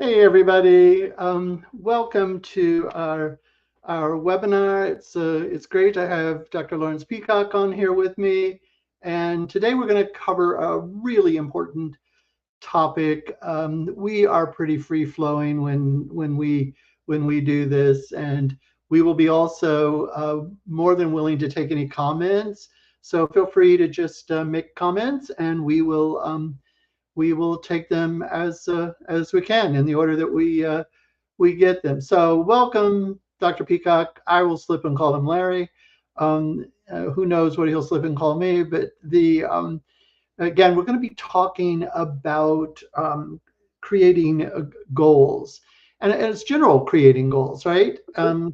Hey everybody, welcome to our webinar. It's great to have Dr. Lawrence Peacock on here with me, and today we're going to cover a really important topic. We are pretty free flowing when we do this, and we will be also more than willing to take any comments. So feel free to just make comments, and we will take them as we can in the order that we get them. So welcome, Dr. Peacock. I will slip and call him Larry. Who knows what he'll slip and call me? But the again, we're going to be talking about creating goals. And it's general creating goals, right?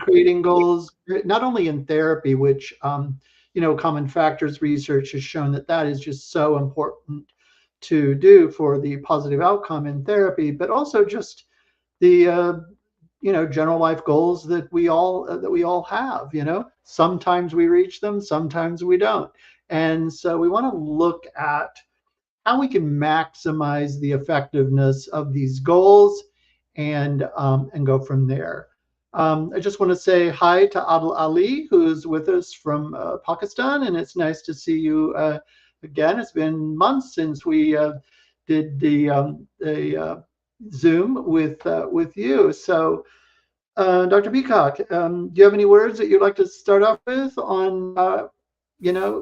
Creating goals not only in therapy, which common factors research has shown that that is just so important to do for the positive outcome in therapy, but also just the general life goals that we all have. Sometimes we reach them, sometimes we don't, and so we want to look at how we can maximize the effectiveness of these goals and go from there. I just want to say hi to Adil Ali, who's with us from Pakistan, and it's nice to see you again. It's been months since we did the Zoom with you. So, Dr. Peacock, do you have any words that you'd like to start off with on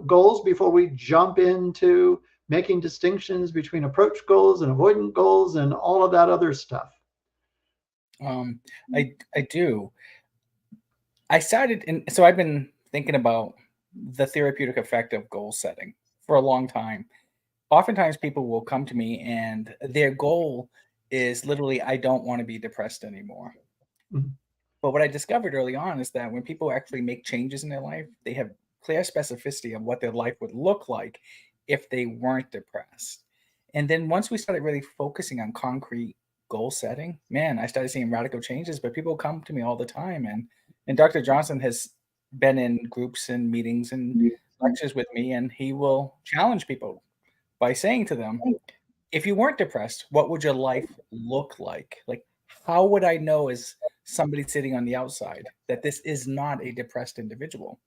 goals before we jump into making distinctions between approach goals and avoidant goals and all of that other stuff? Um, I do. So I've been thinking about the therapeutic effect of goal setting for a long time. Oftentimes people will come to me and their goal is literally, I don't want to be depressed anymore. Mhm. But what I discovered early on is that when people actually make changes in their life, they have clear specificity of what their life would look like if they weren't depressed. And then once we started really focusing on concrete goal setting, man, I started seeing radical changes. But people come to me all the time, and Dr. Johnson has been in groups and meetings and lectures with me, and he will challenge people by saying to them, if you weren't depressed, what would your life look like? Like, how would I know as somebody sitting on the outside that this is not a depressed individual?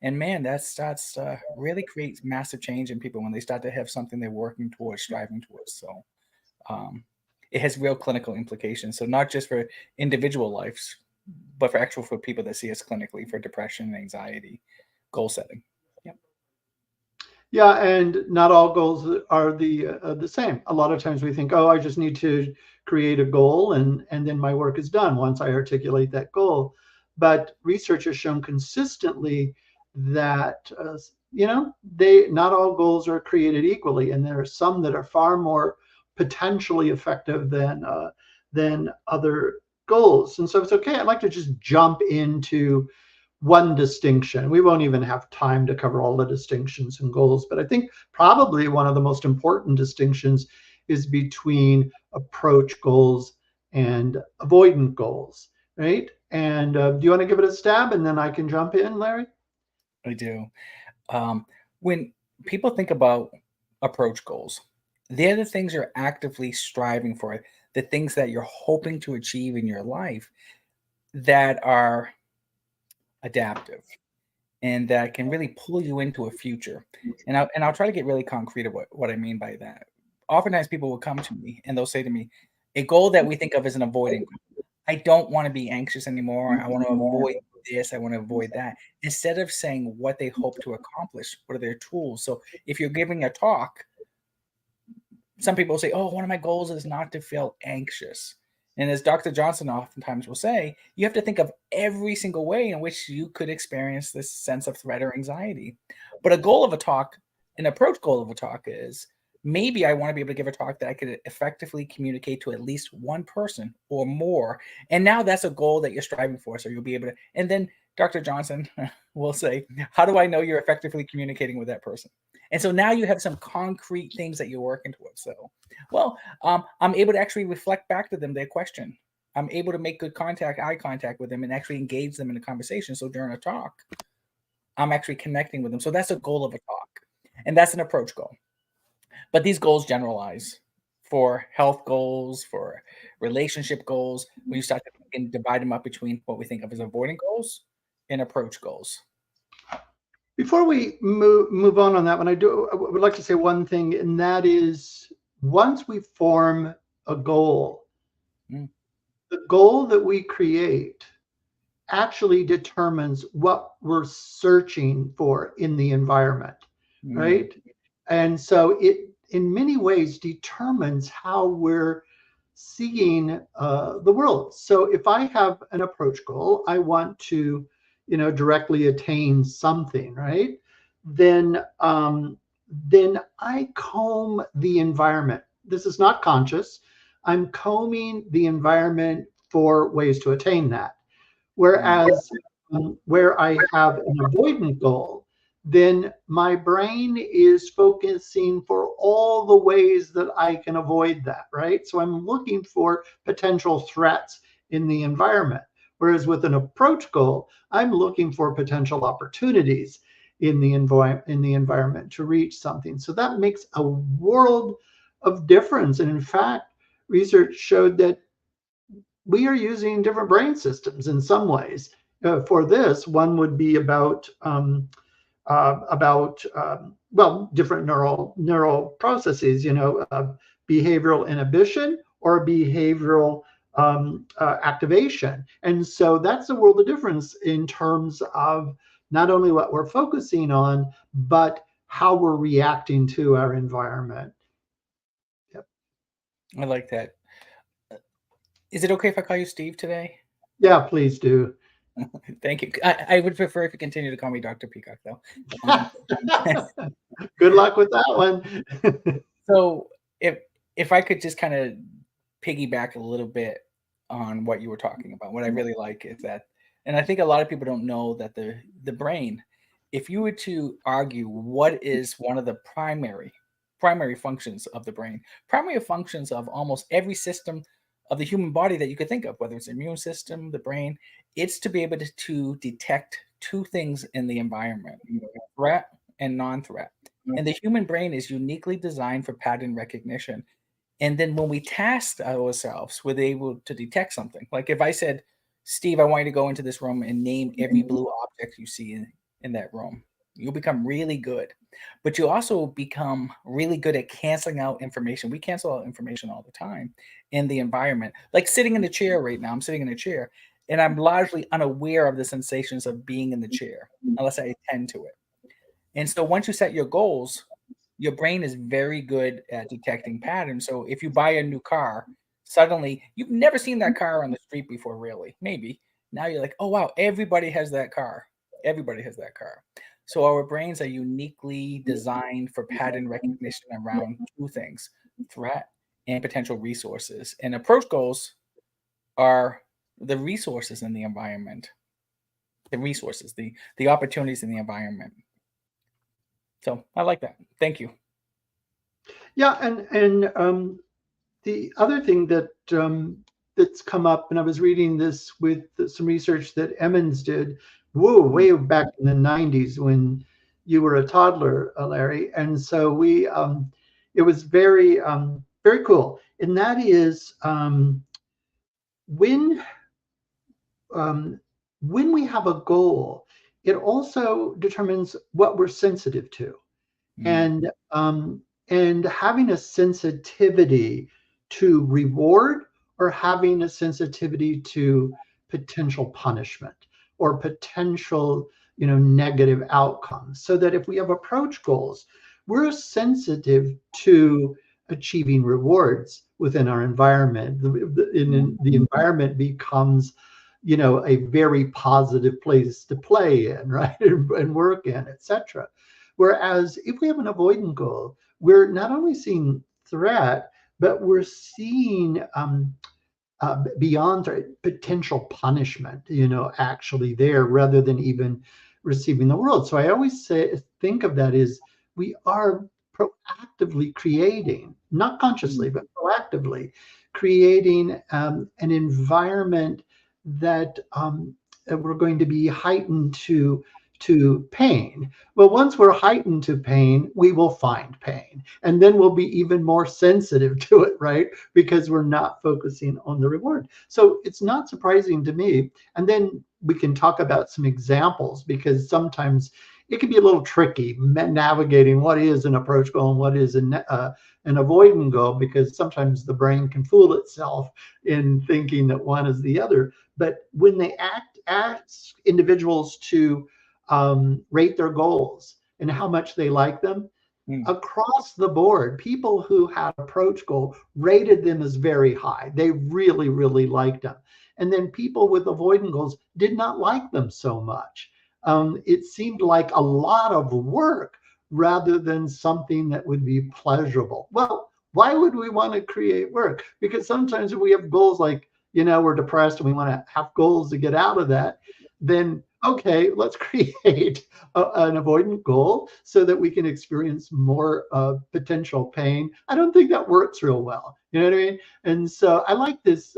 And man, that starts really creates massive change in people when they start to have something they're working towards, striving towards. So um, it has real clinical implications. So not just for individual lives, but for people that see us clinically for depression and anxiety, goal setting. Yep. Yeah, and not all goals are the same. A lot of times we think, oh, I just need to create a goal and then my work is done once I articulate that goal. But research has shown consistently that they not all goals are created equally, and there are some that are far more potentially effective than other goals. And so it's okay. I'd like to just jump into one distinction. We won't even have time to cover all the distinctions and goals, but I think probably one of the most important distinctions is between approach goals and avoidant goals, right? And do you want to give it a stab and then I can jump in, Larry? I do. Um, when people think about approach goals, they're the things you're actively striving for, the things that you're hoping to achieve in your life that are adaptive and that can really pull you into a future. And I'll try to get really concrete of what I mean by that. Oftentimes people will come to me and they'll say to me, a goal that we think of as an avoiding goal. I don't want to be anxious anymore. I want to avoid this. I want to avoid that. Instead of saying what they hope to accomplish, what are their tools? So if you're giving a talk, some people say, oh, one of my goals is not to feel anxious. And as Dr. Johnson oftentimes will say, you have to think of every single way in which you could experience this sense of threat or anxiety. But a goal of a talk, an approach goal of a talk is maybe I want to be able to give a talk that I could effectively communicate to at least one person or more. And now that's a goal that you're striving for. So you'll be able to, and then Dr. Johnson will say, how do I know you're effectively communicating with that person? And so now you have some concrete things that you're working towards. So, I'm able to actually reflect back to them their question. I'm able to make good contact, eye contact with them, and actually engage them in a conversation. So during a talk, I'm actually connecting with them. So that's a goal of a talk, and that's an approach goal. But these goals generalize for health goals, for relationship goals, when you start to think and divide them up between what we think of as avoidant goals and approach goals. Before we move on that one, I would like to say one thing, and that is once we form a goal, Mm, the goal that we create actually determines what we're searching for in the environment, mm, right? And so it, in many ways, determines how we're seeing the world. So if I have an approach goal, I want to, directly attain something, right? Then I comb the environment. This is not conscious. I'm combing the environment for ways to attain that. mm. Whereas where I have an avoidant goal, then my brain is focusing for all the ways that I can avoid that, right? So I'm looking for potential threats in the environment. Whereas with an approach goal, I'm looking for potential opportunities in the environment to reach something. So that makes a world of difference. And in fact, research showed that we are using different brain systems in some ways. For this, one would be about different neural processes. Behavioral inhibition or behavioral activation, and so that's a world of difference in terms of not only what we're focusing on, but how we're reacting to our environment. Yep. I like that. Is it okay if I call you Steve today? Yeah, please do. Thank you. I would prefer if you continue to call me Dr. Peacock, though. Um, Good luck with that one. so if if I could just kind of piggyback a little bit on what you were talking about, what I really like is that, and I think a lot of people don't know that the brain, if you were to argue what is one of the primary functions of the brain, primary functions of almost every system of the human body that you could think of, whether it's the immune system, the brain, it's to be able to detect two things in the environment: threat and non-threat. And the human brain is uniquely designed for pattern recognition. And then when we task ourselves, we're able to detect something. Like if I said, Steve, I want you to go into this room and name every blue object you see in that room. You'll become really good. But you also become really good at canceling out information. We cancel out information all the time in the environment. Like sitting in the chair right now, I'm sitting in a chair and I'm largely unaware of the sensations of being in the chair unless I attend to it. And so once you set your goals, your brain is very good at detecting patterns. So if you buy a new car, suddenly you've never seen that car on the street before, really. Maybe. Now you're like, oh wow, everybody has that car. Everybody has that car. So our brains are uniquely designed for pattern recognition around two things: threat and potential resources. And approach goals are the resources in the environment, the resources, the opportunities in the environment. So I like that. Thank you. Yeah, and the other thing that's come up, and I was reading this with some research that Emmons did, whoa, Mm. way back in the '90s when you were a toddler, Larry, and so it was very cool, and that is when um, when we have a goal, it also determines what we're sensitive to. Mm. And having a sensitivity to reward or having a sensitivity to potential punishment or potential negative outcomes, so that if we have approach goals, we're sensitive to achieving rewards within our environment. The environment becomes a very positive place to play in, right, and work in, etc. Whereas if we have an avoidant goal, we're not only seeing threat, but we're seeing beyond potential punishment, actually there rather than even receiving the world. So I always think of that as we are proactively creating, not consciously, but proactively creating an environment that we're going to be heightened to pain. Well, once we're heightened to pain, we will find pain. And then we'll be even more sensitive to it, right? Because we're not focusing on the reward. So it's not surprising to me. And then we can talk about some examples because sometimes it can be a little tricky navigating what is an approach goal and what is an avoidant goal, because sometimes the brain can fool itself in thinking that one is the other. But when they ask individuals to rate their goals and how much they like them, Mm. across the board, people who had approach goal rated them as very high. They really, really liked them. And then people with avoidant goals did not like them so much. It seemed like a lot of work rather than something that would be pleasurable. Well, why would we want to create work? Because sometimes we have goals like, we're depressed and we want to have goals to get out of that. Then, okay, let's create an avoidant goal so that we can experience more potential pain. I don't think that works real well. You know what I mean? And so I like this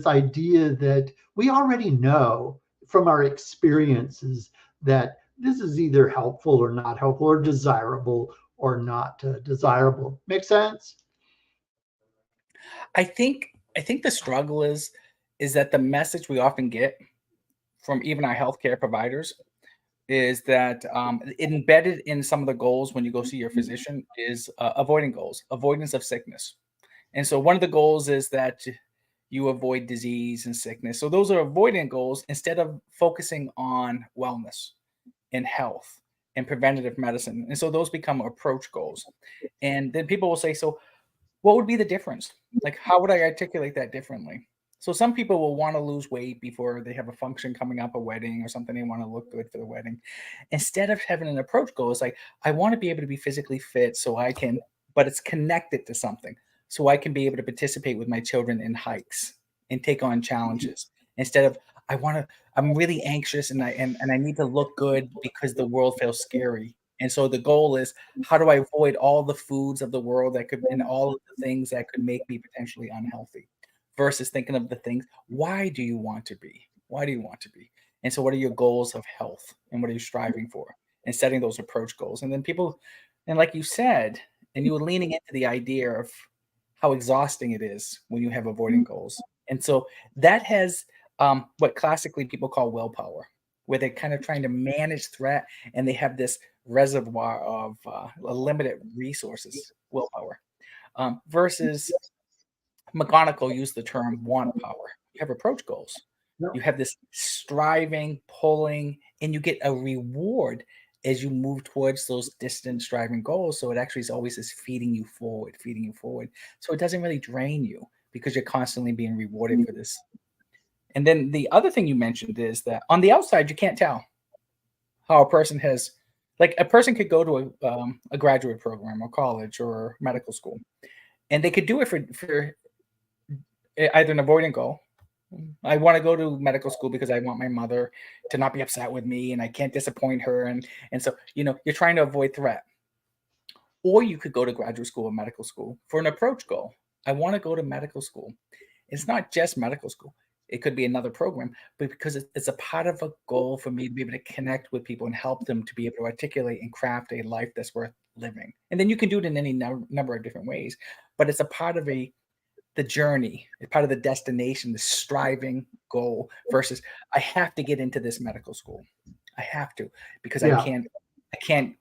idea that we already know from our experiences that this is either helpful or not helpful, or desirable or not desirable. Make sense? I think the struggle is that the message we often get from even our healthcare providers is that embedded in some of the goals when you go see your physician is avoiding goals, avoidance of sickness. And so one of the goals is that you avoid disease and sickness. So those are avoidant goals instead of focusing on wellness and health and preventative medicine. And so those become approach goals. And then people will say, so what would be the difference? Like, how would I articulate that differently? So some people will want to lose weight before they have a function coming up, a wedding or something. They want to look good for the wedding. Instead of having an approach goal, it's like, I want to be able to be physically fit so I can, but it's connected to something. So I can be able to participate with my children in hikes and take on challenges. Instead of, I'm really anxious and I need to look good because the world feels scary. And so the goal is, how do I avoid all the foods of the world that could and all of the things that could make me potentially unhealthy, versus thinking of the things, why do you want to be? Why do you want to be? And so what are your goals of health and what are you striving for? And setting those approach goals. And then people, and like you said, and you were leaning into the idea of how exhausting it is when you have avoiding goals. And so that has what classically people call willpower, where they're kind of trying to manage threat and they have this reservoir of limited resources, willpower, versus McGonagall used the term want power. You have approach goals. No. You have this striving, pulling, and you get a reward as you move towards those distant striving goals. So it actually is always this feeding you forward, feeding you forward. So it doesn't really drain you because you're constantly being rewarded for this. And then the other thing you mentioned is that on the outside, you can't tell how a person has, like a person could go to a graduate program or college or medical school, and they could do it for either an avoidant goal. I want to go to medical school because I want my mother to not be upset with me and I can't disappoint her. And so, you're trying to avoid threat. Or you could go to graduate school or medical school for an approach goal. I want to go to medical school. It's not just medical school. It could be another program, but because it's a part of a goal for me to be able to connect with people and help them to be able to articulate and craft a life that's worth living. And then you can do it in any number of different ways, but it's a part of the journey, it's part of the destination, the striving goal versus I have to get into this medical school. I have to because I Yeah. can't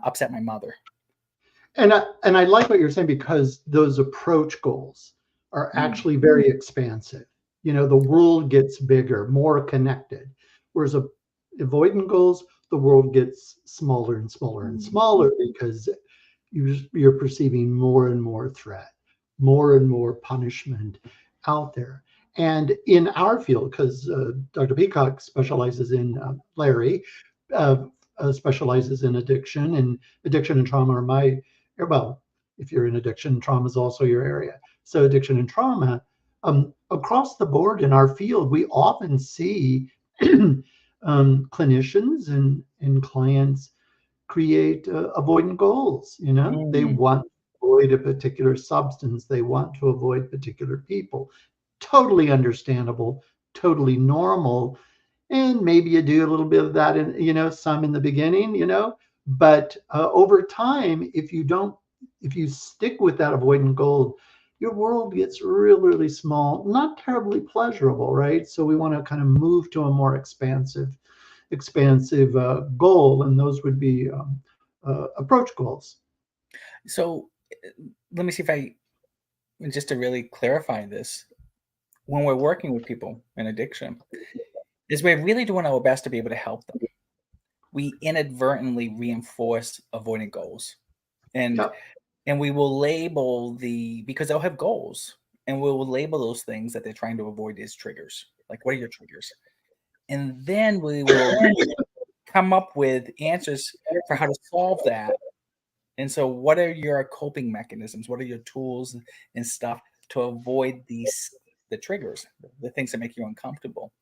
upset my mother. And I like what you're saying, because those approach goals are Mm, actually very expansive. The world gets bigger, more connected. Whereas avoidant goals, the world gets smaller and smaller and smaller because you're perceiving more and more threat, more and more punishment out there. And in our field, because Dr. Peacock specializes in Larry, uh, specializes in addiction, and addiction and trauma are well, if you're in addiction, trauma is also your area. So addiction and trauma, across the board in our field, we often see clinicians and clients create avoidant goals. They mm, want to avoid a particular substance, they want to avoid particular people. Totally understandable, totally normal. And maybe you do a little bit of that in, some in the beginning, but over time, if you stick with that avoidant goal, your world gets really, really small, not terribly pleasurable, right? So we want to kind of move to a more expansive goal, and those would be approach goals. So let me see if I, just to really clarify this, when we're working with people in addiction, is we're really doing our best to be able to help them. We inadvertently reinforce avoidant goals. And Yeah, and we will label because they'll have goals, and we will label those things that they're trying to avoid as triggers. Like, what are your triggers? And then we will come up with answers for how to solve that. And so, what are your coping mechanisms? What are your tools and stuff to avoid the triggers, the things that make you uncomfortable?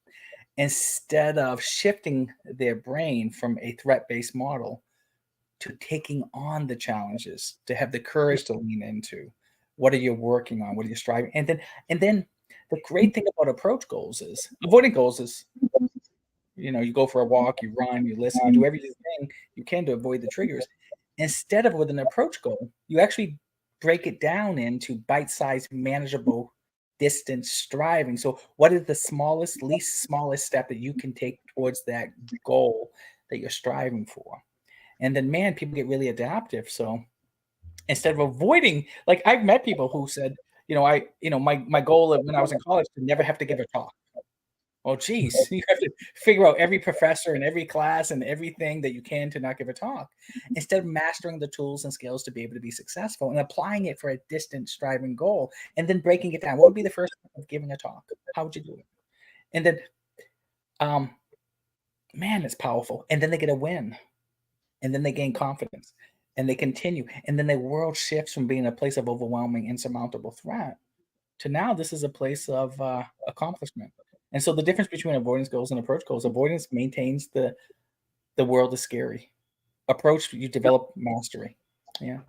Instead of shifting their brain from a threat-based model to taking on the challenges, to have the courage to lean into. What are you working on? What are you striving? And then the great thing about approach goals is avoiding goals is, you go for a walk, you run, you listen, you do everything you can to avoid the triggers. Instead of with an approach goal, you actually break it down into bite-sized, manageable distance striving. So what is the least smallest step that you can take towards that goal that you're striving for? And then, man, people get really adaptive. So instead of avoiding, like, I've met people who said, my goal when I was in college to never have to give a talk. Oh, geez, you have to figure out every professor and every class and everything that you can to not give a talk, instead of mastering the tools and skills to be able to be successful and applying it for a distant striving goal, and then breaking it down. What would be the first step of giving a talk? How would you do it? And then, um, man, it's powerful. And then they get a win, and then they gain confidence, and they continue, and then the world shifts from being a place of overwhelming insurmountable threat to now this is a place of accomplishment. And so the difference between avoidance goals and approach goals: avoidance maintains the world is scary. Approach, you develop mastery. Yeah.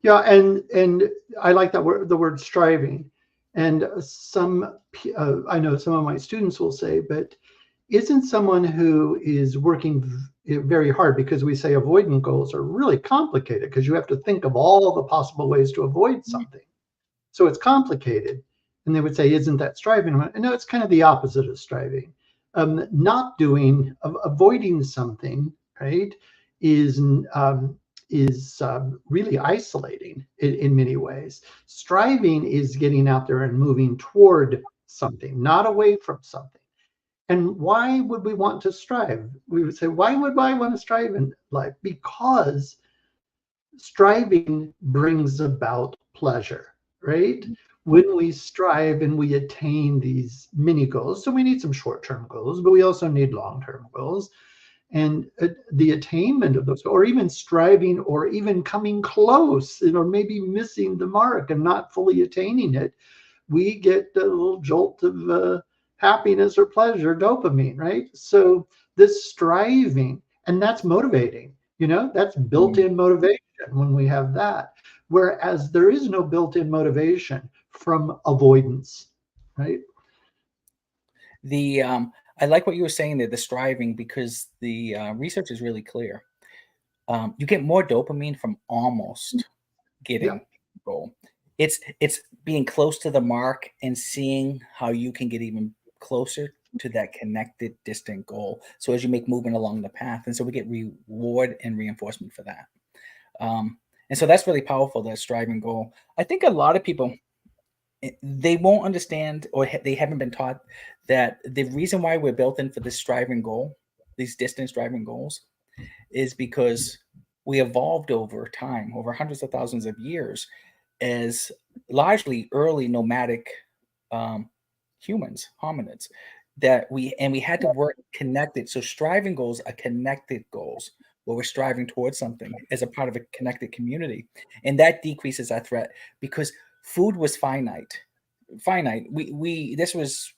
yeah, and I like that word, the word striving. And I know some of my students will say, but isn't someone who is working very hard, because we say avoidant goals are really complicated because you have to think of all the possible ways to avoid something. So it's complicated. And they would say, isn't that striving? No, it's kind of the opposite of striving. Not doing, avoiding something, right, is really isolating in many ways. Striving is getting out there and moving toward something, not away from something. And why would we want to strive? We would say, why would I want to strive in life? Because striving brings about pleasure, right? When we strive and we attain these mini goals, so we need some short term goals, but we also need long term goals. And the attainment of those, or even striving, or even coming close, or maybe missing the mark and not fully attaining it, we get a little jolt of happiness or pleasure, dopamine, right? So this striving, and that's motivating, that's built in motivation when we have that. Whereas there is no built in motivation from avoidance, right? The I like what you were saying there, the striving, because the research is really clear. You get more dopamine from almost Yeah. getting goal. It's being close to the mark and seeing how you can get even closer to that connected distant goal. So as you make movement along the path, and so we get reward and reinforcement for that. And so that's really powerful. That striving goal. I think a lot of people, they won't understand, or they haven't been taught that the reason why we're built in for this striving goal, these distant striving goals, is because we evolved over time, over hundreds of thousands of years, as largely early nomadic um, humans, hominids, we had to work connected. So striving goals are connected goals, where we're striving towards something as a part of a connected community, and that decreases our threat because food was finite. Finite. We This was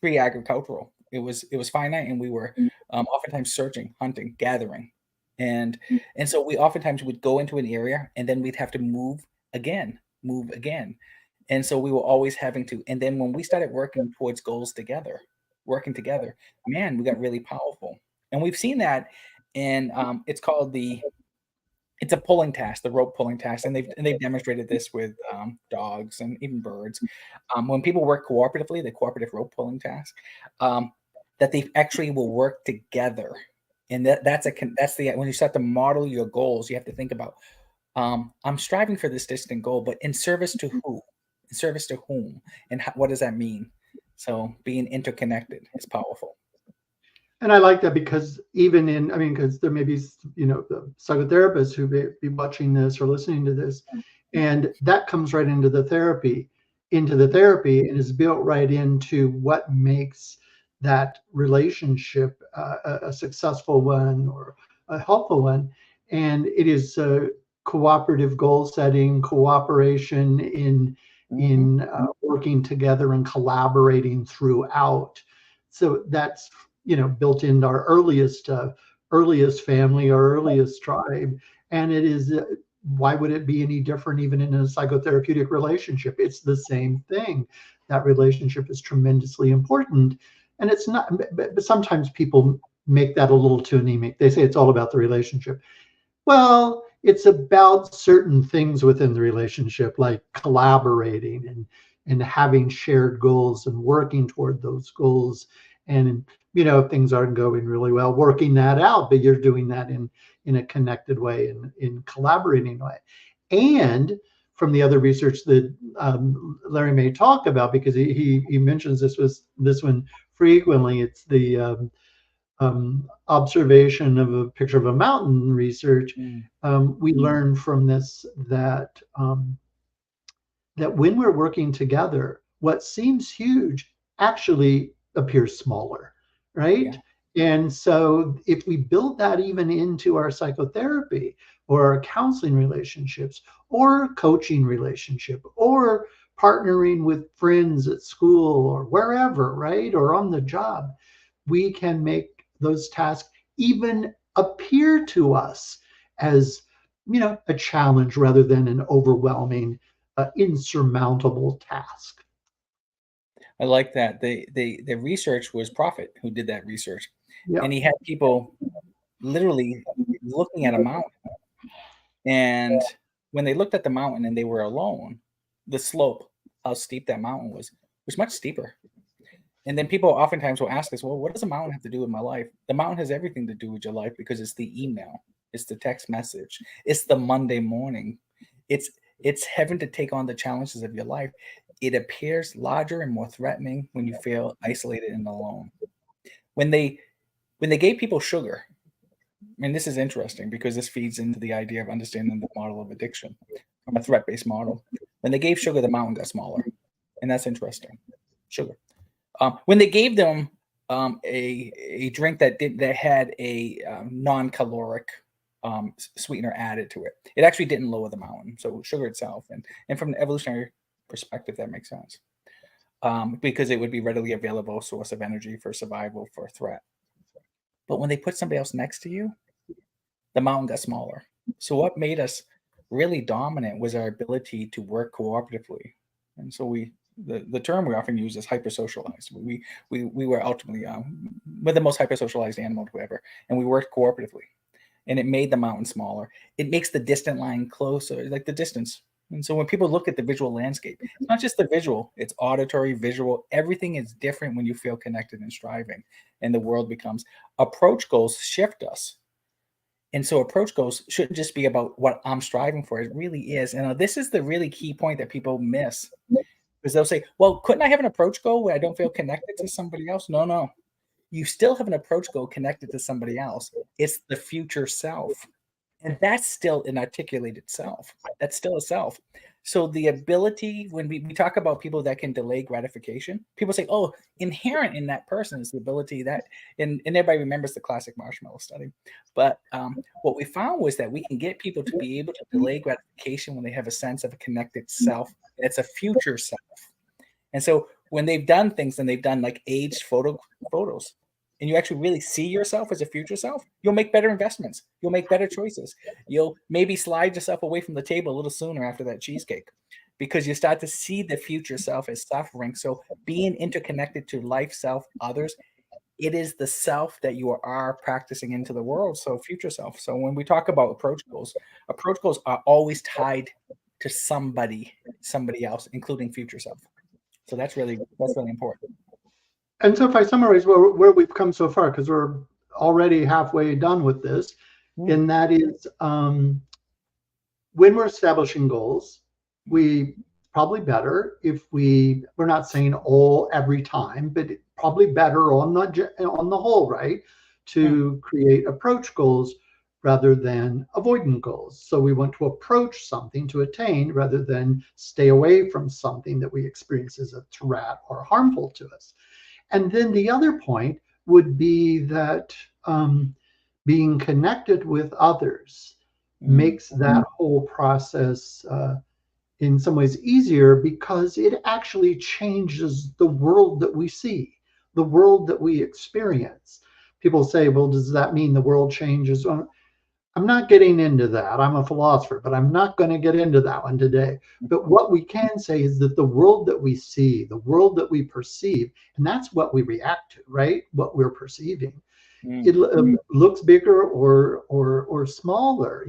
pre-agricultural. It was finite, and we were oftentimes searching, hunting, gathering, and and so we oftentimes would go into an area, and then we'd have to move again, and so we were always having to. And then when we started working towards goals together, working together, man, we got really powerful. And we've seen that in it's called it's a pulling task, the rope pulling task, and they've demonstrated this with dogs and even birds. When people work cooperatively, the cooperative rope pulling task, um, that they actually will work together, and that's the when you start to model your goals, you have to think about I'm striving for this distant goal, but in service to who, in service to whom, and what does that mean? So being interconnected is powerful. And I like that because even in, I mean, because there may be, the psychotherapists who may be watching this or listening to this, and that comes right into the therapy, and is built right into what makes that relationship a successful one or a helpful one. And it is cooperative goal setting, cooperation Hmm. in working together and collaborating throughout. So that's built into our earliest family, our earliest tribe, and it is. Why would it be any different even in a psychotherapeutic relationship? It's the same thing. That relationship is tremendously important, and it's not. But sometimes people make that a little too anemic. They say it's all about the relationship. Well, it's about certain things within the relationship, like collaborating and having shared goals and working toward those goals. And if things aren't going really well, working that out, but you're doing that in a connected way and in collaborating way. And from the other research that Larry may talk about, because he mentions this one frequently, it's the observation of a picture of a mountain research. Mm. We learn from this that when we're working together, what seems huge actually appears smaller, right? Yeah. And so if we build that even into our psychotherapy or our counseling relationships or coaching relationship or partnering with friends at school or wherever, right? Or on the job, we can make those tasks even appear to us as a challenge rather than an overwhelming insurmountable task. I like that. The research was Prophet who did that research, Yeah. and he had people literally looking at a mountain, and when they looked at the mountain and they were alone, the slope, how steep that mountain was much steeper. And then people oftentimes will ask us, "Well, what does a mountain have to do with my life?" The mountain has everything to do with your life because it's the email, it's the text message, it's the Monday morning, it's it's having to take on the challenges of your life. It appears larger and more threatening when you feel isolated and alone. When they when they gave people sugar, and this is interesting because this feeds into the idea of understanding the model of addiction from a threat-based model. When they gave sugar, the mountain got smaller, and that's interesting. Sugar. When they gave them a drink that had a non-caloric sweetener added to it, it actually didn't lower the mountain. So sugar itself, and from an evolutionary perspective, that makes sense because it would be readily available source of energy for survival for a threat. But when they put somebody else next to you, the mountain got smaller. So what made us really dominant was our ability to work cooperatively. And so the term we often use is hypersocialized. We were ultimately we're the most hypersocialized animal to ever, and we worked cooperatively. And it made the mountain smaller. It makes the distant line closer, like the distance. And so when people look at the visual landscape, it's not just the visual, it's auditory, visual. Everything is different when you feel connected and striving. And the world becomes approach goals shift us, and so approach goals shouldn't just be about what I'm striving for. It really is. And this is the really key point that people miss because they'll say, well, couldn't I have an approach goal where I don't feel connected to somebody else? No, no. You still have an approach goal connected to somebody else. It's the future self. And that's still an articulated self. That's still a self. So the ability, when we talk about people that can delay gratification, people say, oh, inherent in that person is the ability that, and everybody remembers the classic marshmallow study. But what we found was that we can get people to be able to delay gratification when they have a sense of a connected self. It's a future self. And so when they've done things and they've done like aged photos, and you actually really see yourself as a future self, you'll make better investments. You'll make better choices. You'll maybe slide yourself away from the table a little sooner after that cheesecake because you start to see the future self as suffering. So being interconnected to life, self, others, it is the self that you are practicing into the world. So future self. So when we talk about approach goals are always tied to somebody else, including future self. So that's really important. And so if I summarize where we've come so far, because we're already halfway done with this, Mm, and that is when we're establishing goals, mm, we probably better if we're not saying all every time, but probably better on the whole, right, mm, to create approach goals rather than avoidant goals. So we want to approach something to attain rather than stay away from something that we experience as a threat or harmful to us. And then the other point would be that being connected with others mm, makes that whole process in some ways easier because it actually changes the world that we see, the world that we experience. People say, well, does that mean the world changes? Well, I'm not getting into that. I'm a philosopher, but I'm not going to get into that one today. But what we can say is that the world that we see, the world that we perceive, and that's what we react to, right? What we're perceiving, mm. it looks bigger or smaller,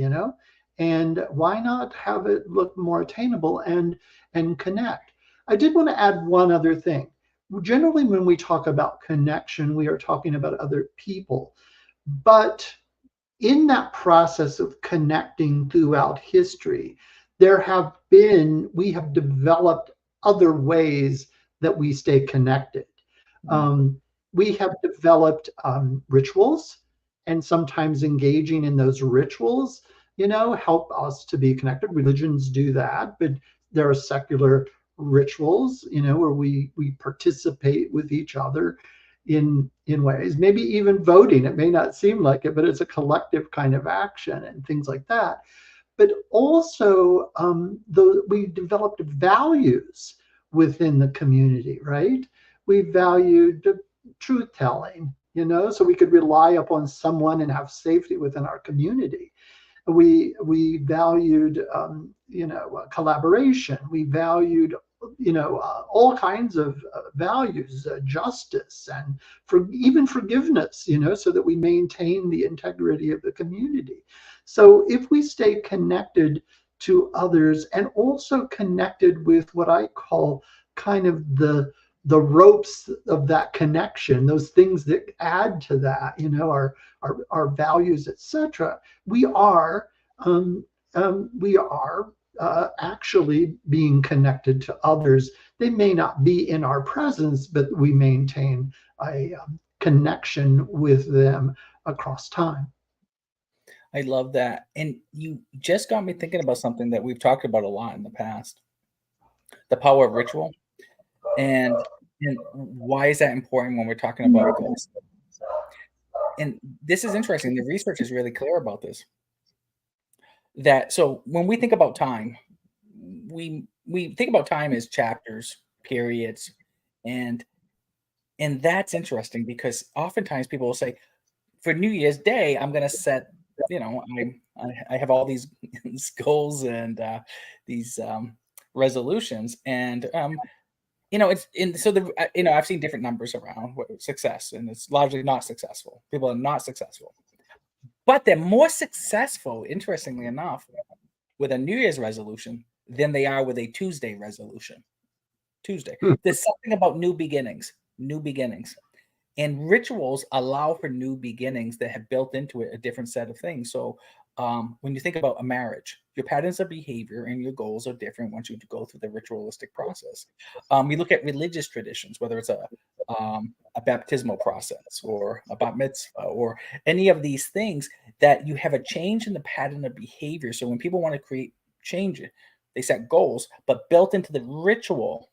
and why not have it look more attainable and connect. I did want to add one other thing. Generally when we talk about connection, we are talking about other people, but in that process of connecting throughout history, we have developed other ways that we stay connected. Mm, Um, we have developed rituals, and sometimes engaging in those rituals, help us to be connected. Religions do that, but there are secular rituals, where we participate with each other in ways. Maybe even voting. It may not seem like it, but it's a collective kind of action and things like that. But also, we developed values within the community, right? We valued truth telling, so we could rely upon someone and have safety within our community. We valued collaboration. We valued all kinds of values, justice, and even forgiveness, so that we maintain the integrity of the community. So if we stay connected to others and also connected with what I call kind of the ropes of that connection, those things that add to that, our values, etc. We are actually being connected to others. They may not be in our presence, but we maintain a connection with them across time. I love that. And you just got me thinking about something that we've talked about a lot in the past, the power of ritual. And and why is that important when we're talking about goals? And this is interesting. The research is really clear about this. That so when we think about time, we think about time as chapters, periods, and and that's interesting because oftentimes people will say, for New Year's Day, I'm gonna set, I have all these goals and these resolutions, and it's in so the I've seen different numbers around success, and it's largely not successful. People are not successful, but they're more successful, interestingly enough, with a New Year's resolution than they are with a Tuesday resolution. Tuesday. Hmm. There's something about new beginnings. And rituals allow for new beginnings that have built into it a different set of things. So when you think about a marriage, your patterns of behavior and your goals are different once you go through the ritualistic process. We look at religious traditions, whether it's a baptismal process or a bat mitzvah or any of these things, that you have a change in the pattern of behavior. So when people want to create change, they set goals, but built into the ritual,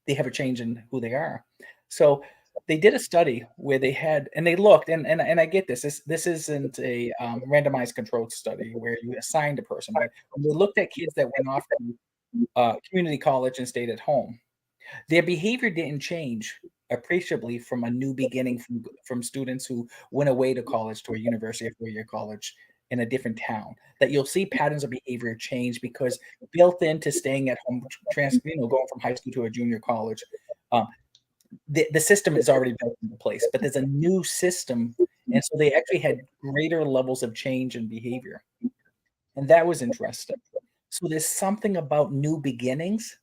they have a change in who they are. So they did a study where they had, and they looked, and I get this isn't a randomized controlled study where you assigned a person, but when they looked at kids that went off to community college and stayed at home, their behavior didn't change appreciably from a new beginning from students who went away to college to a university or 4-year college in a different town, that you'll see patterns of behavior change because built into staying at home, going from high school to a junior college, um, the system is already built into place, but there's a new system. And so they actually had greater levels of change in behavior. And that was interesting. So there's something about new beginnings,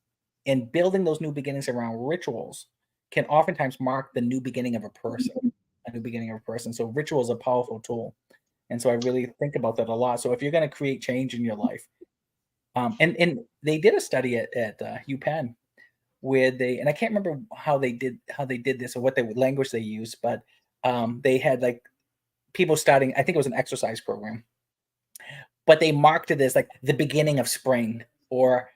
and building those new beginnings around rituals can oftentimes mark the new beginning of a person, a new beginning of a person. So ritual is a powerful tool. And so I really think about that a lot. So if you're going to create change in your life, and they did a study at UPenn where they, and I can't remember how they did this or what language they used, but they had like people starting, I think it was an exercise program, but they marked it as like the beginning of spring or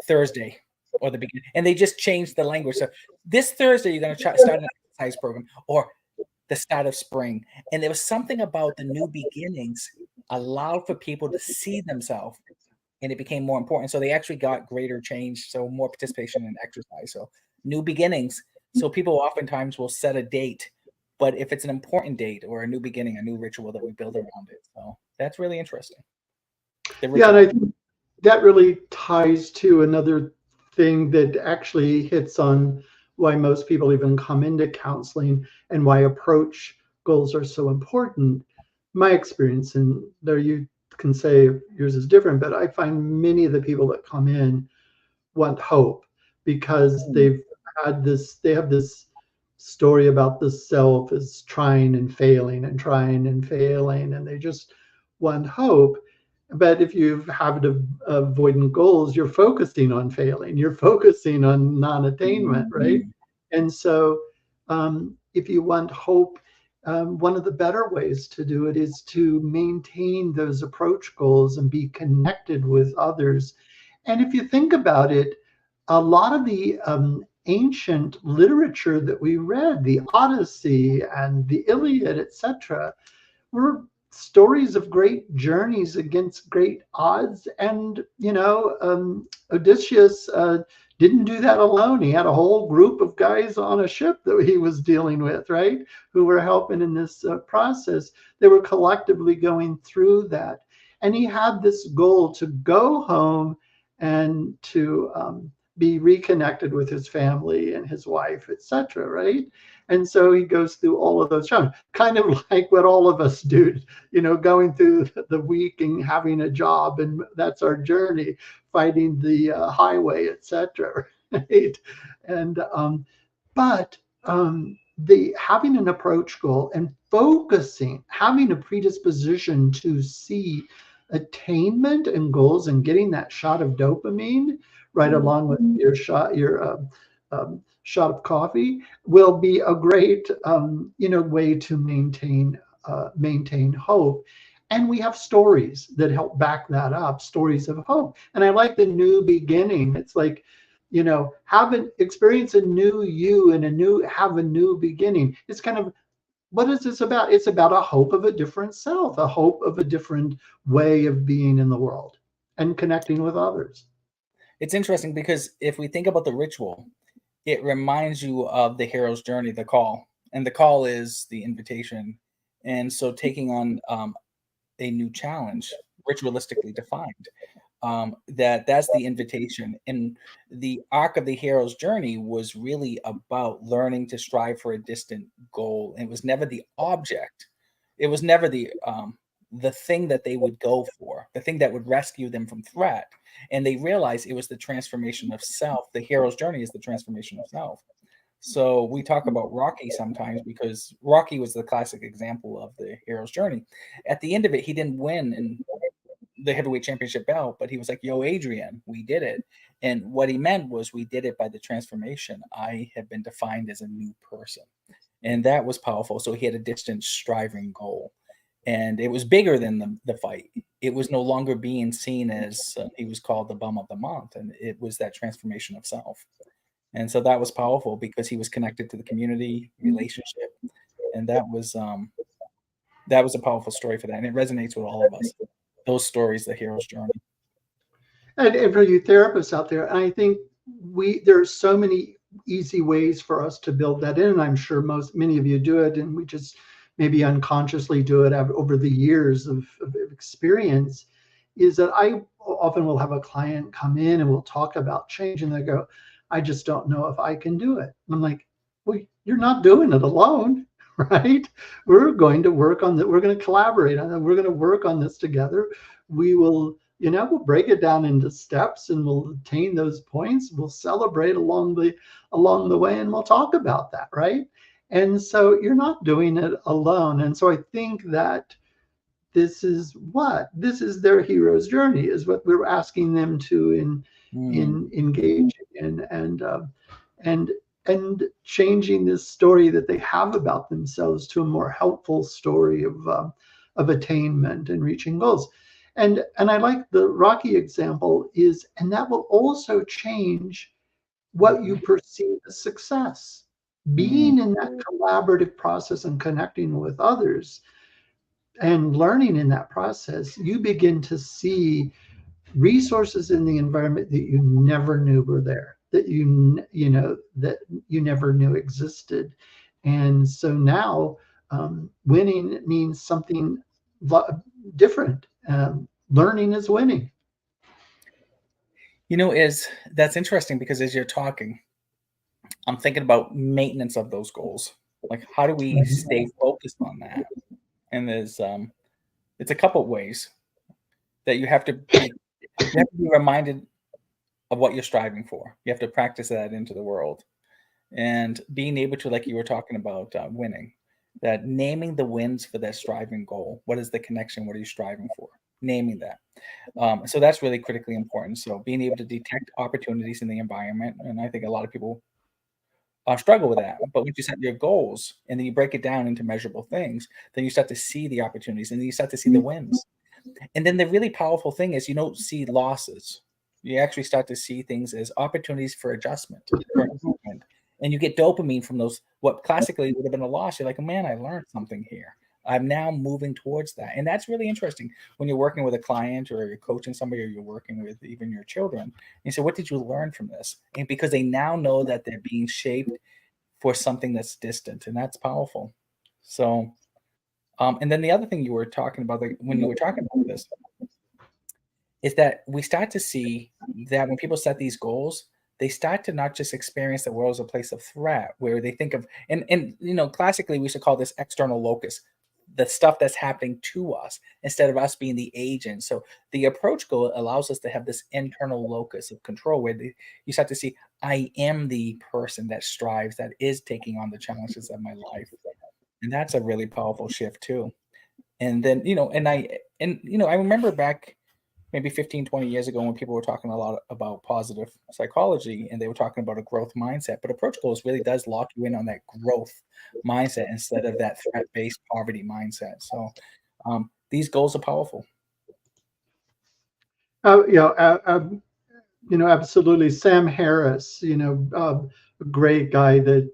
Thursday or the beginning, and they just changed the language. So this Thursday you're going to start an exercise program, or the start of spring. And there was something about the new beginnings allowed for people to see themselves, and it became more important. So they actually got greater change, so more participation in exercise. So new beginnings. So people oftentimes will set a date, but if it's an important date or a new beginning, a new ritual that we build around it. So that's really interesting. Yeah, and I think that really ties to another thing that actually hits on why most people even come into counseling and why approach goals are so important. My experience, and there you can say yours is different, but I find many of the people that come in want hope because they have this story about the self as trying and failing and trying and failing, and they just want hope. But if you have avoidant goals, you're focusing on failing, you're focusing on non-attainment, right? And so if you want hope, one of the better ways to do it is to maintain those approach goals and be connected with others. And if you think about it, a lot of the ancient literature that we read, the Odyssey and the Iliad, etc., were stories of great journeys against great odds. And, Odysseus didn't do that alone. He had a whole group of guys on a ship that he was dealing with, right? Who were helping in this process. They were collectively going through that. And he had this goal to go home and to be reconnected with his family and his wife, etc., right? And so he goes through all of those challenges, kind of like what all of us do, going through the week and having a job, and that's our journey, fighting the highway, etc. Right? And but the having an approach goal and focusing, having a predisposition to see attainment and goals and getting that shot of dopamine right along with your shot of coffee will be a great way to maintain hope. And we have stories that help back that up, stories of hope. And I like the new beginning. It's like, experience a new you and have a new beginning. It's kind of, what is this about? It's about a hope of a different self, a hope of a different way of being in the world and connecting with others. It's interesting because if we think about the ritual, it reminds you of the hero's journey, the call, and the call is the invitation. And so taking on a new challenge, ritualistically defined, that's the invitation. And the arc of the hero's journey was really about learning to strive for a distant goal. It was never the object. It was never the thing that they would go for, the thing that would rescue them from threat. And they realized it was the transformation of self. The hero's journey is the transformation of self. So we talk about Rocky sometimes because Rocky was the classic example of the hero's journey. At the end of it, he didn't win in the heavyweight championship belt, but he was like, "Yo, Adrian, we did it." And what he meant was, we did it by the transformation. I have been defined as a new person. And that was powerful. So he had a distant striving goal. And it was bigger than the fight. It was no longer being seen as he was called the bum of the month. And it was that transformation of self. And so that was powerful because he was connected to the community relationship. And that was a powerful story for that. And it resonates with all of us. Those stories, the hero's journey. And for you therapists out there, I think there's so many easy ways for us to build that in. And I'm sure many of you do it. And we just maybe unconsciously do it over the years of experience, is that I often will have a client come in and we'll talk about change, and they go, I just don't know if I can do it. And I'm like, well, you're not doing it alone, right? We're going to work on that. We're going to collaborate on it. We're going to work on this together. We will, we'll break it down into steps and we'll attain those points. We'll celebrate along the way, and we'll talk about that, right? And so you're not doing it alone. And so I think that this is their hero's journey, is what we're asking them to Mm. engage in, and changing this story that they have about themselves to a more helpful story of attainment and reaching goals. And I like the Rocky example, is, and that will also change what you Mhm. perceive as success. Mm. Being in that collaborative process and connecting with others and learning in that process, you begin to see resources in the environment that you never knew were there, that you never knew existed. And so now, winning means something different. Learning is winning. Is that's interesting because as you're talking, I'm thinking about maintenance of those goals. Like, how do we stay focused on that? And it's a couple of ways that you have to be reminded of what you're striving for. You have to practice that into the world, and being able to, like you were talking about, winning, that naming the wins for that striving goal. What is the connection? What are you striving for? Naming that. So that's really critically important. So being able to detect opportunities in the environment, and I think a lot of people struggle with that. But once you set your goals and then you break it down into measurable things, then you start to see the opportunities and then you start to see the wins. And then the really powerful thing is you don't see losses. You actually start to see things as opportunities for adjustment, for improvement. And you get dopamine from those, what classically would have been a loss. You're like, man, I learned something here. I'm now moving towards that. And that's really interesting when you're working with a client or you're coaching somebody or you're working with even your children. And so, what did you learn from this? And because they now know that they're being shaped for something that's distant, and that's powerful. So, and then the other thing you were talking about, like when you were talking about this, is that we start to see that when people set these goals, they start to not just experience the world as a place of threat, where they think of, and classically we used to call this external locus, the stuff that's happening to us instead of us being the agent. So the approach goal allows us to have this internal locus of control, where you start to see, I am the person that strives, that is taking on the challenges of my life, and that's a really powerful shift too. And then I remember back maybe 15, 20 years ago when people were talking a lot about positive psychology and they were talking about a growth mindset. But approach goals really does lock you in on that growth mindset instead of that threat-based poverty mindset. So these goals are powerful. Uh, you know, uh, uh, Absolutely. Sam Harris, a great guy that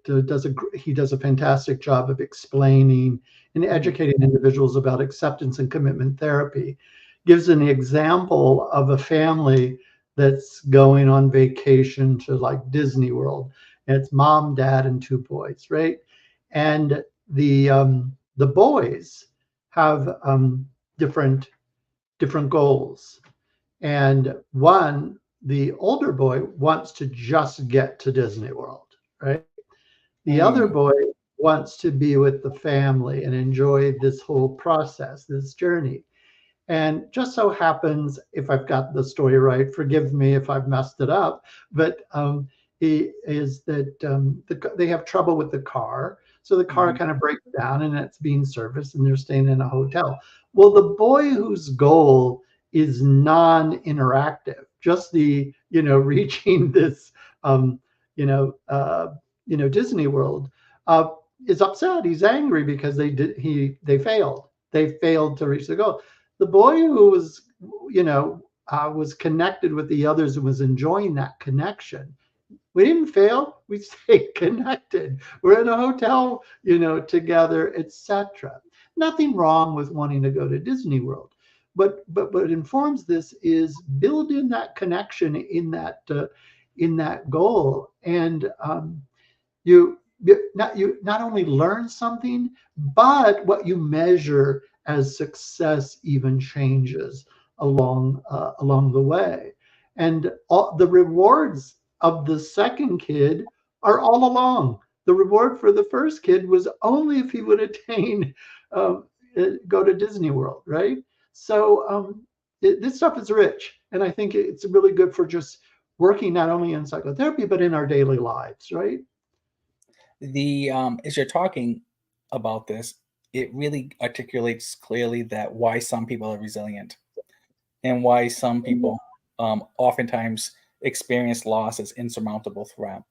he does a fantastic job of explaining and Mhm. educating individuals about acceptance and commitment therapy. Gives an example of a family that's going on vacation to like Disney World. And it's mom, dad, and two boys, right? And the boys have different goals, and the older boy wants to just get to Disney World, right? The other Mm. boy wants to be with the family and enjoy this whole process, this journey. And just so happens, if I've got the story right, forgive me if I've messed it up, but he is that they have trouble with the car. So the car Mhm. kind of breaks down and it's being serviced and they're staying in a hotel. Well, the boy whose goal is non-interactive, just reaching this, um, you know, uh, Disney World, uh, is upset. He's angry because they failed. They failed to reach the goal. The boy who was connected with the others and was enjoying that connection. We didn't fail. We stayed connected. We're in a hotel, together, etc. Nothing wrong with wanting to go to Disney World, but what informs this is build in that connection in that goal, and you you not only learn something, but what you measure as success even changes along the way. And all, the rewards of the second kid are all along. The reward for the first kid was only if he would attain, um, go to Disney World, right? So this stuff is rich, and I think it's really good for just working not only in psychotherapy but in our daily lives, right? The As you're talking about this, it really articulates clearly that why some people are resilient and why some people oftentimes experience loss as insurmountable threat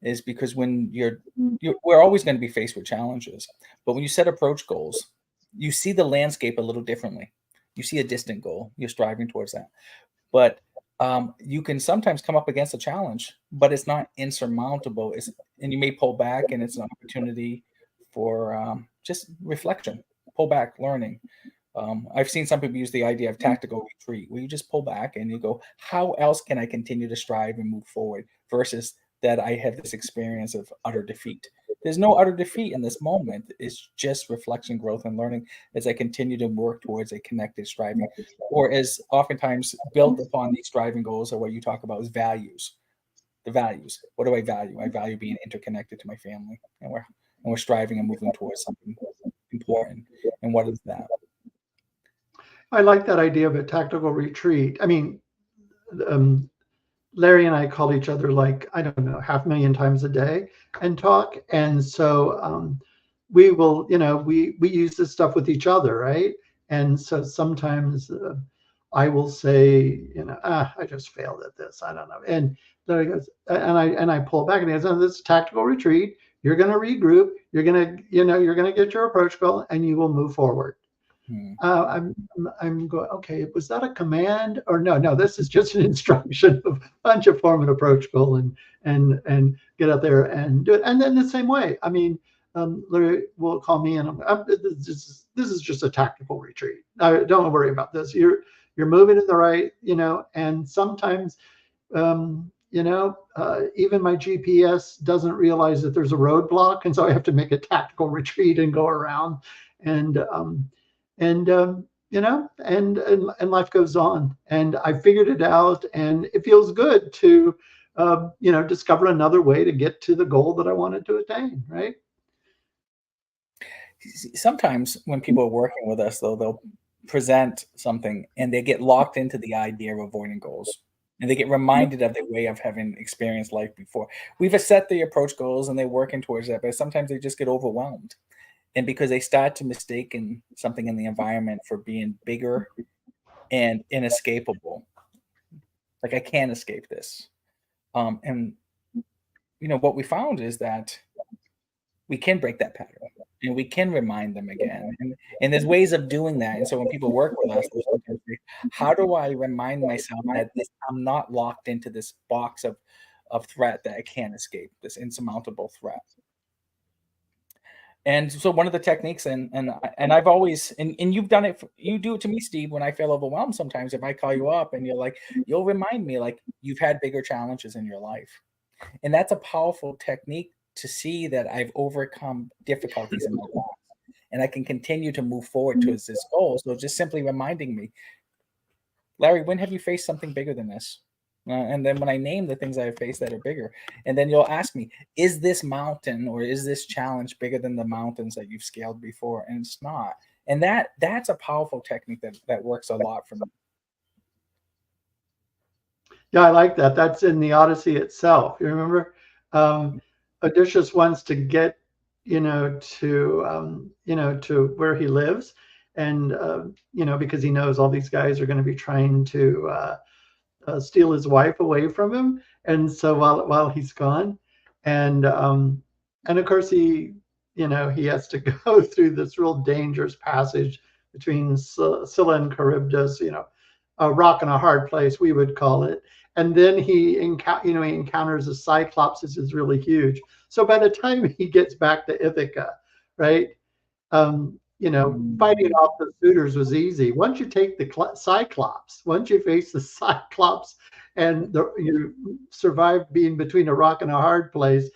is because when we're always going to be faced with challenges, but when you set approach goals, you see the landscape a little differently. You see a distant goal, you're striving towards that, but you can sometimes come up against a challenge, but it's not insurmountable. And you may pull back, and it's an opportunity for just reflection, pull back, learning. I've seen some people use the idea of tactical retreat, where you just pull back and you go, how else can I continue to strive and move forward? Versus that I have this experience of utter defeat. There's no utter defeat in this moment. It's just reflection, growth, and learning as I continue to work towards a connected striving, or as oftentimes built upon these striving goals are what you talk about is values. The values. What do I value? I value being interconnected to my family, and we're striving and moving towards something important. And what is that? I like that idea of a tactical retreat. I mean, um, Larry and I call each other like, I don't know, half a million times a day and talk. And so we will, we use this stuff with each other, right? And so sometimes I will say, I just failed at this. I don't know. And Larry goes, and I pull back and he goes, oh, this is a tactical retreat. You're going to regroup. You're going to get your approach goal and you will move forward. Hmm. I'm going, okay, was that a command or no? No, this is just an instruction of a bunch of form and approach goal and get out there and do it. And then the same way, I mean, Larry will call me and this is just a tactical retreat. Don't worry about this. You're moving in the right, and sometimes, even my GPS doesn't realize that there's a roadblock. And so I have to make a tactical retreat and go around and, and life goes on. And I figured it out, and it feels good to, discover another way to get to the goal that I wanted to attain. Right. Sometimes when people are working with us, though, they'll present something and they get locked into the idea of avoiding goals. And they get reminded of their way of having experienced life before. We've set the approach goals and they're working towards that, but sometimes they just get overwhelmed. And because they start to mistake something in the environment for being bigger and inescapable, like I can't escape this. And what we found is that we can break that pattern and we can remind them again. And there's ways of doing that. And so when people work with us, they sometimes say, how do I remind myself that I'm not locked into this box of threat that I can't escape, this insurmountable threat? And so one of the techniques, and I've always, and you've done it, you do it to me, Steve, when I feel overwhelmed sometimes, if I call you up and you're like, you'll remind me like you've had bigger challenges in your life. And that's a powerful technique to see that I've overcome difficulties in my life and I can continue to move forward towards this goal. So just simply reminding me, Larry, when have you faced something bigger than this? And then when I name the things I have faced that are bigger, and then you'll ask me, is this mountain or is this challenge bigger than the mountains that you've scaled before? And it's not. And that's a powerful technique that works a lot for me. Yeah, I like that. That's in the Odyssey itself. You remember? Odysseus wants to get, to where he lives, and because he knows all these guys are going to be trying to steal his wife away from him, and so while he's gone, and of course he has to go through this real dangerous passage between Scylla and Charybdis, a rock and a hard place, we would call it. And then he encounters a cyclops. This is really huge. So by the time he gets back to Ithaca, right, fighting off the suitors was easy. Once you take the cyclops, once you face the cyclops, and you survive being between a rock and a hard place,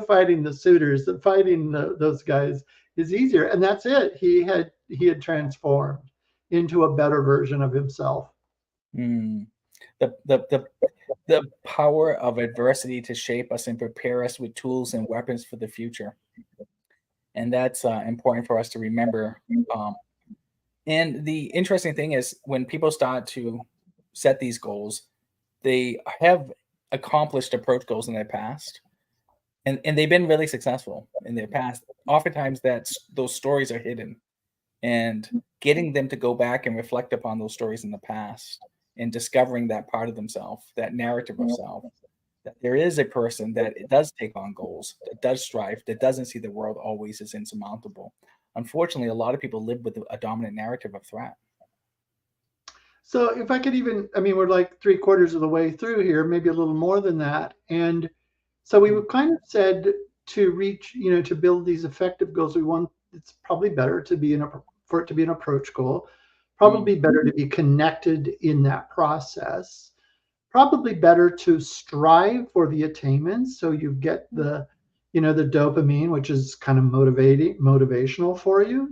fighting the suitors, fighting those guys is easier. And that's it. He had transformed into a better version of himself. Mm. The, the, the, the power of adversity to shape us and prepare us with tools and weapons for the future. And that's important for us to remember. Um, and the interesting thing is when people start to set these goals, they have accomplished approach goals in their past, and they've been really successful in their past. Oftentimes, those stories are hidden, and getting them to go back and reflect upon those stories in the past and discovering that part of themselves, that narrative of self, that there is a person that does take on goals, that does strive, that doesn't see the world always as insurmountable. Unfortunately, a lot of people live with a dominant narrative of threat. So if I could even, I mean, we're like three-quarters of the way through here, maybe a little more than that. And so we Mm, kind of said to reach, to build these effective goals, it's probably better for it to be an approach goal, mm, probably better to be connected in that process, probably better to strive for the attainment. So you get the dopamine, which is kind of motivational for you.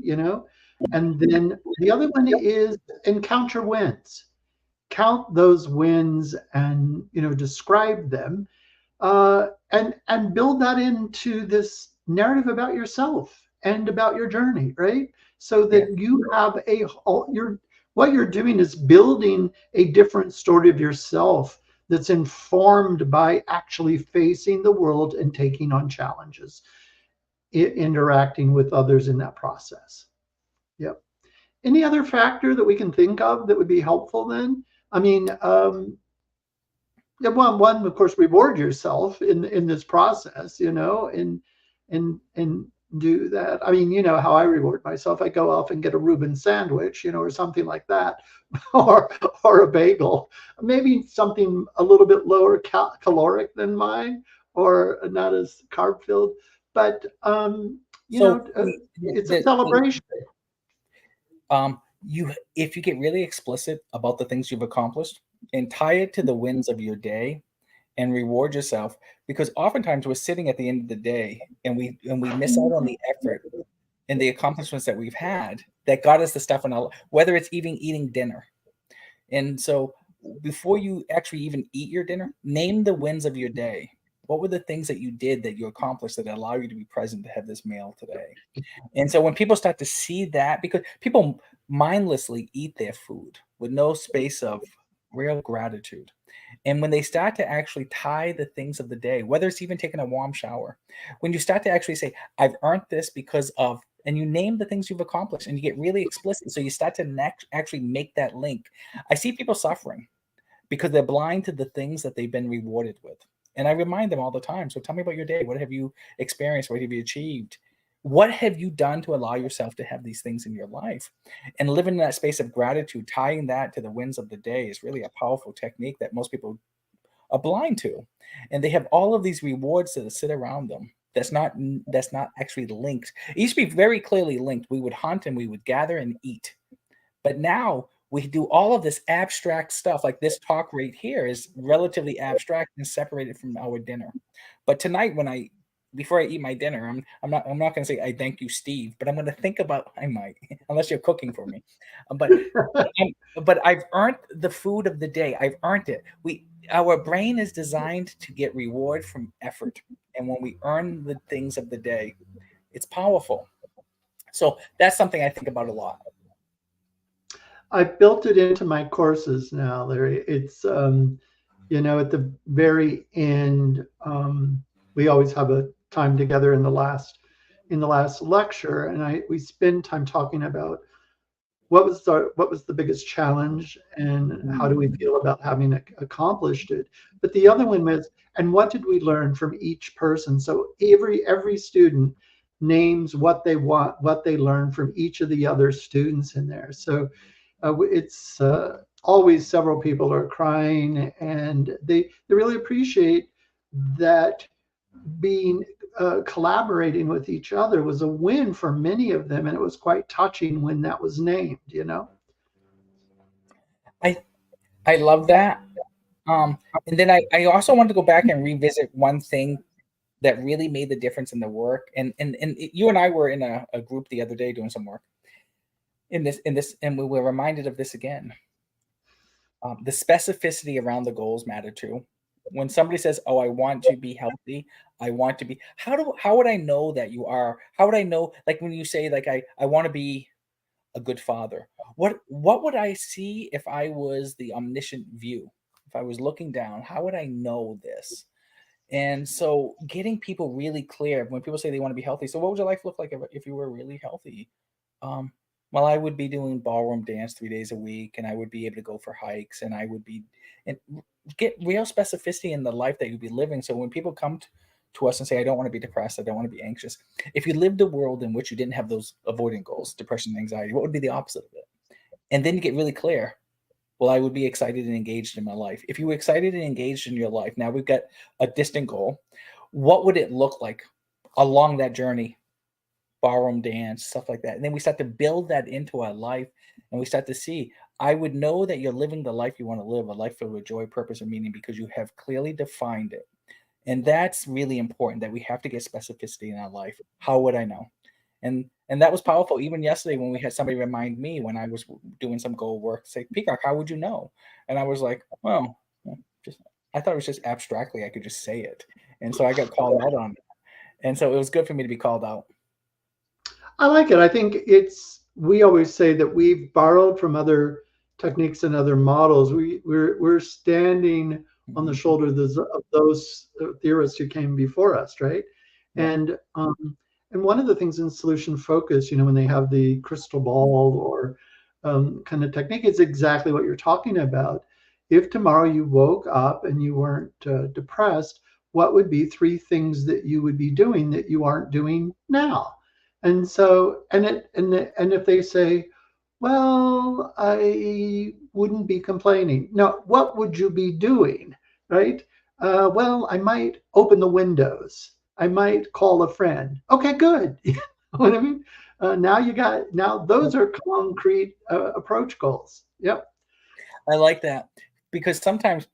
And then the other one is encounter wins. Count those wins and describe them, and build that into this narrative about yourself and about your journey, right? So yeah. that you have what you're doing is building a different story of yourself that's informed by actually facing the world and taking on challenges, interacting with others in that process. Yep. Any other factor that we can think of that would be helpful then? I mean, yeah, one, of course, reward yourself in this process, and do that. I mean, you know how I reward myself. I go off and get a Reuben sandwich, or something like that, or or a bagel, maybe something a little bit lower caloric than mine, or not as carb filled, but So it's a celebration. you if you get really explicit about the things you've accomplished and tie it to the wins of your day and reward yourself, because oftentimes we're sitting at the end of the day and we miss out on the effort and the accomplishments that we've had that got us the stuff in our, whether it's even eating dinner. And so before you actually even eat your dinner, name the wins of your day. What were the things that you did that you accomplished that allow you to be present to have this meal today? And so when people start to see that, because people mindlessly eat their food with no space of real gratitude. And when they start to actually tie the things of the day, whether it's even taking a warm shower, when you start to actually say, I've earned this because of, and you name the things you've accomplished and you get really explicit. So you start to actually make that link. I see people suffering because they're blind to the things that they've been rewarded with. And I remind them all the time. So tell me about your day. What have you experienced? What have you achieved? What have you done to allow yourself to have these things in your life? And living in that space of gratitude, tying that to the wins of the day is really a powerful technique that most people are blind to. And they have all of these rewards that sit around them. That's not actually linked. It used to be very clearly linked. We would hunt and we would gather and eat. But now we do all of this abstract stuff. Like this talk right here is relatively abstract and separated from our dinner. But tonight, before I eat my dinner, I'm not going to say I thank you, Steve, but I'm going to think about I might, unless you're cooking for me. But but I've earned the food of the day. I've earned it. Our brain is designed to get reward from effort, and when we earn the things of the day, it's powerful. So that's something I think about a lot. I've built it into my courses now, Larry. It's at the very end, we always have a time together in the last lecture, and we spend time talking about what was the biggest challenge and how do we Mm. feel about having accomplished it. But the other one was, and what did we learn from each person? So every student names what they want, what they learned from each of the other students in there. So it's always several people are crying, and they really appreciate that being collaborating with each other was a win for many of them, and it was quite touching when that was named. I I love that. And then I also want to go back and revisit one thing that really made the difference in the work. You and I were in a group the other day doing some work and we were reminded of this again. The specificity around the goals matter too. When somebody says, "Oh, I want to be healthy," I want to be. How would I know that you are? How would I know? Like when you say, like I want to be a good father. What would I see if I was the omniscient view? If I was looking down, how would I know this? And so getting people really clear when people say they want to be healthy. So what would your life look like if you were really healthy? Um, well, I would be doing ballroom dance 3 days a week, and I would be able to go for hikes, and I would be and get real specificity in the life that you'd be living. So when people come to us and say, "I don't want to be depressed, I don't want to be anxious," if you lived a world in which you didn't have those avoiding goals, depression, and anxiety, what would be the opposite of it? And then you get really clear. Well, I would be excited and engaged in my life. If you were excited and engaged in your life, now we've got a distant goal. What would it look like along that journey? Ballroom dance, stuff like that. And then we start to build that into our life and we start to see, I would know that you're living the life you want to live, a life filled with joy, purpose, and meaning because you have clearly defined it. And that's really important that we have to get specificity in our life. How would I know? And that was powerful. Even yesterday when we had somebody remind me when I was doing some goal work, say, Peacock, how would you know? And I was like, well, just I thought it was just abstractly I could just say it. And so I got called out on it. And so it was good for me to be called out. I like it. I think we always say that we've borrowed from other techniques and other models. We're standing on the Mhm. shoulder of those theorists who came before us, right? Yeah. And one of the things in solution focus, when they have the crystal ball or kind of technique, is exactly what you're talking about. If tomorrow you woke up and you weren't depressed, what would be three things that you would be doing that you aren't doing now? And so, and if they say, well, I wouldn't be complaining. No, what would you be doing, right? Well, I might open the windows. I might call a friend. Okay, good. You know what I mean? Now those are concrete approach goals. Yep. I like that because sometimes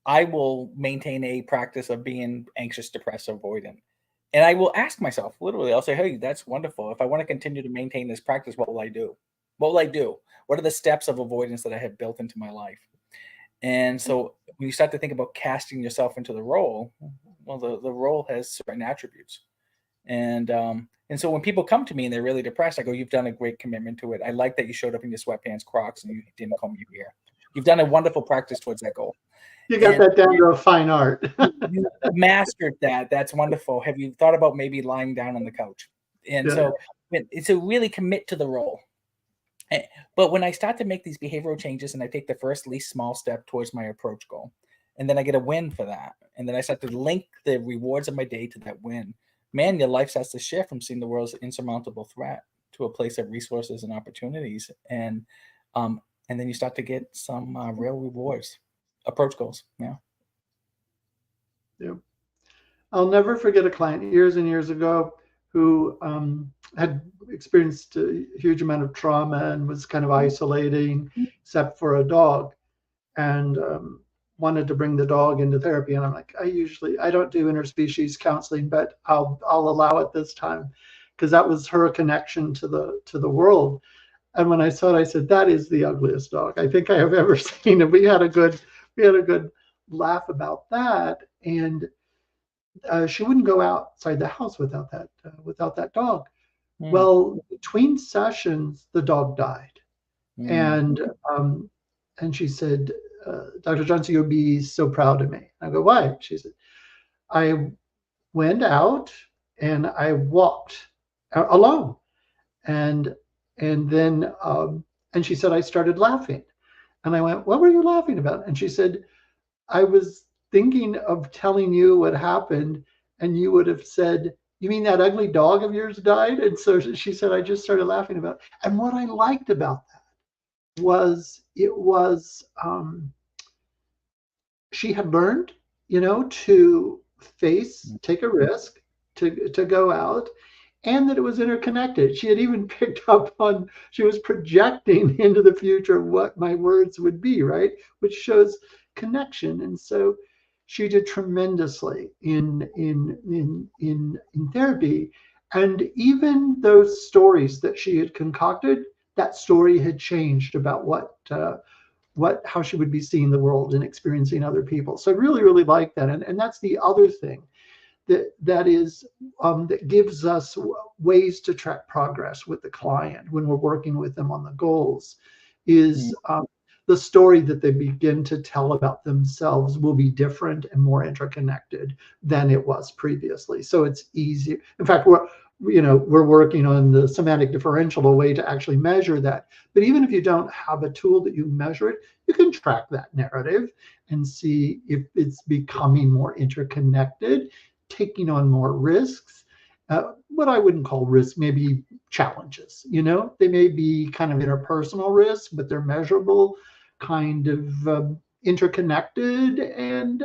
I will maintain a practice of being anxious, depressed, avoidant. And I will ask myself, literally, I'll say, hey, that's wonderful. If I want to continue to maintain this practice, what will I do? What will I do? What are the steps of avoidance that I have built into my life? And so when you start to think about casting yourself into the role, well, the role has certain attributes. And so when people come to me and they're really depressed, I go, "You've done a great commitment to it. I like that you showed up in your sweatpants, Crocs, and you didn't comb your hair. You've done a wonderful practice towards that goal, You got and that down to a fine art. you mastered that. That's wonderful. Have you thought about maybe lying down on the couch?" And Yeah. so it's a really commit to the role. Eh, But when I start to make these behavioral changes and I take the first least small step towards my approach goal, and then I get a win for that, and then I start to link the rewards of my day to that win, man, your life starts to shift from seeing the world as an insurmountable threat to a place of resources and opportunities, um, and then you start to get some real rewards, approach goals. Yeah. Yeah. I'll never forget a client years and years ago who had experienced a huge amount of trauma and was kind of isolating, except for a dog, and wanted to bring the dog into therapy. And I'm like, I don't do interspecies counseling, but I'll allow it this time because that was her connection to the world. And when I saw it, I said, that is the ugliest dog I think I have ever seen. And we had a good laugh about that. And she wouldn't go outside the house without that dog. Mm, Well, between sessions, the dog died, mm, and she said, "Dr. Johnson, you'll be so proud of me." I go, "Why?" She said, "I went out and I walked alone, and then and she said I started laughing, and I went, 'What were you laughing about?' And she said, I was thinking of telling you what happened, and you would have said, 'You mean that ugly dog of yours died?'" And so she said, I just started laughing about it. And what I liked about that was it was she had learned, to take a risk, to go out, and that it was interconnected. She had even picked up on, she was projecting into the future what my words would be, right? Which shows connection. And so she did tremendously in therapy. And even those stories that she had concocted, that story had changed about how she would be seeing the world and experiencing other people. So I really, really like that. And that's the other thing that gives us ways to track progress with the client when we're working with them on the goals is the story that they begin to tell about themselves will be different and more interconnected than it was previously. So it's easy. In fact, we're working on the semantic differential, a way to actually measure that. But even if you don't have a tool that you measure it, you can track that narrative and see if it's becoming more interconnected, taking on more risks. What I wouldn't call risks, maybe challenges. They may be kind of interpersonal risks, but they're measurable, kind of interconnected, and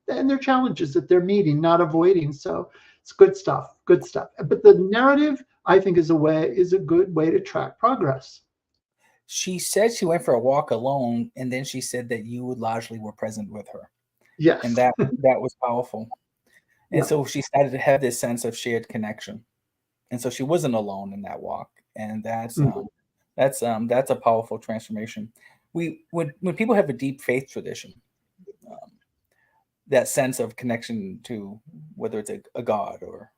they're challenges that they're meeting, not avoiding. So it's good stuff, good stuff. But the narrative, I think, is a good way to track progress. She said she went for a walk alone, and then she said that you largely were present with her, Yes. and that was powerful. And Yeah. so she started to have this sense of shared connection, and so she wasn't alone in that walk, and that's a powerful transformation. When people have a deep faith tradition, that sense of connection to whether it's a god or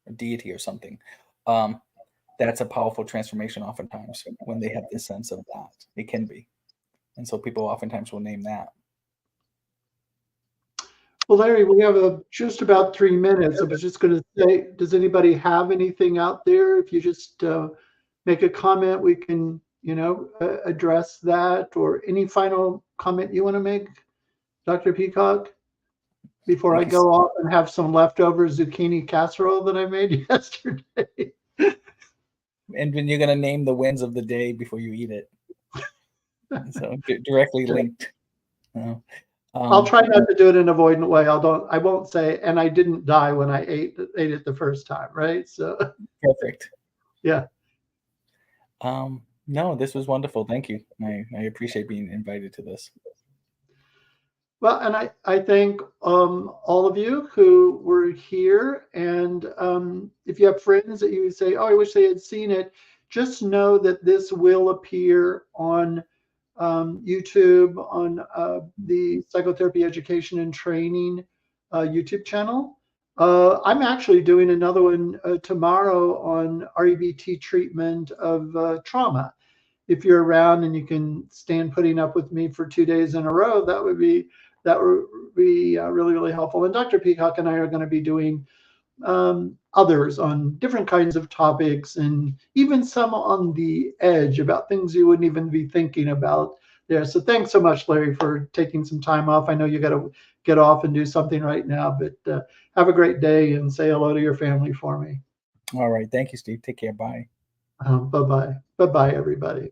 a deity or something, that's a powerful transformation. Oftentimes, when they have this sense of that, it can be, and so people oftentimes will name that. Well, Larry, we have just about 3 minutes. I was just going to say, does anybody have anything out there? If you just make a comment, we can, address that. Or any final comment you want to make, Dr. Peacock, before I go off and have some leftover zucchini casserole that I made yesterday? And when you're going to name the wins of the day before you eat it, so directly linked. I'll try not to do it in an avoidant way. I won't say, and I didn't die when I ate it the first time, right? So perfect. Yeah. No, this was wonderful. Thank you. I appreciate being invited to this. Well, and I thank all of you who were here. And if you have friends that you say, oh, I wish they had seen it, just know that this will appear on YouTube, on the Psychotherapy Education and Training YouTube channel. I'm actually doing another one tomorrow on REBT treatment of trauma. If you're around and you can stand putting up with me for 2 days in a row, that would be really, really helpful. And Dr. Peacock and I are going to be doing others on different kinds of topics, and even some on the edge about things you wouldn't even be thinking about there. So thanks so much, Larry, for taking some time off. I know you got to get off and do something right now, but have a great day and say hello to your family for me. All right. Thank you, Steve. Take care. Bye. Bye-bye. Bye-bye, everybody.